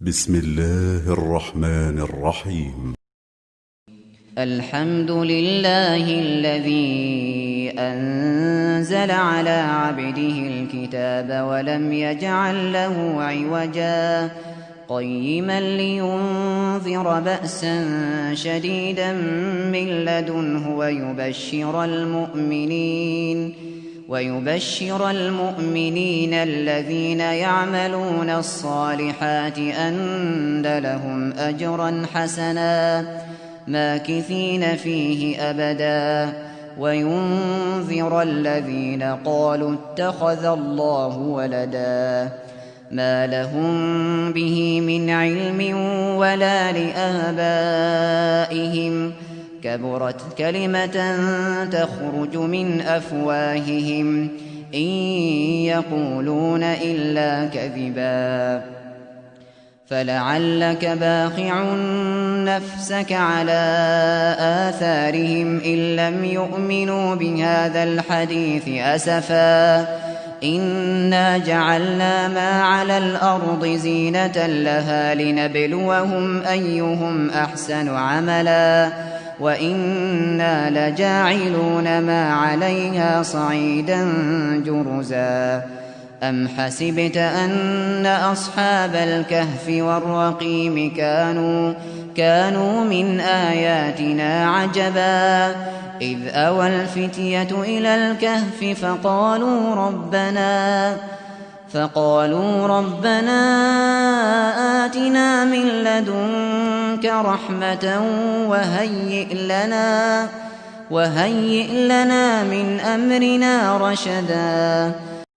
بسم الله الرحمن الرحيم. الحمد لله الذي أنزل على عبده الكتاب ولم يجعل له عوجا قيما لينذر بأسا شديدا من لدنه ويبشر المؤمنين الذين يعملون الصالحات أن لهم أجرا حسنا ماكثين فيه أبدا وينذر الذين قالوا اتخذ الله ولدا ما لهم به من علم ولا لآبائهم كبرت كلمة تخرج من أفواههم إن يقولون إلا كذبا فلعلك باخع نفسك على آثارهم إن لم يؤمنوا بهذا الحديث أسفا إنا جعلنا ما على الأرض زينة لها لنبلوهم أيهم أحسن عملا وإنا لجاعلون ما عليها صعيدا جرزا أم حسبت أن أصحاب الكهف والرقيم كانوا من آياتنا عجبا إذ أوى الفتية إلى الكهف فقالوا ربنا آتنا من لدنك رحمة وهيئ لنا من أمرنا رشدا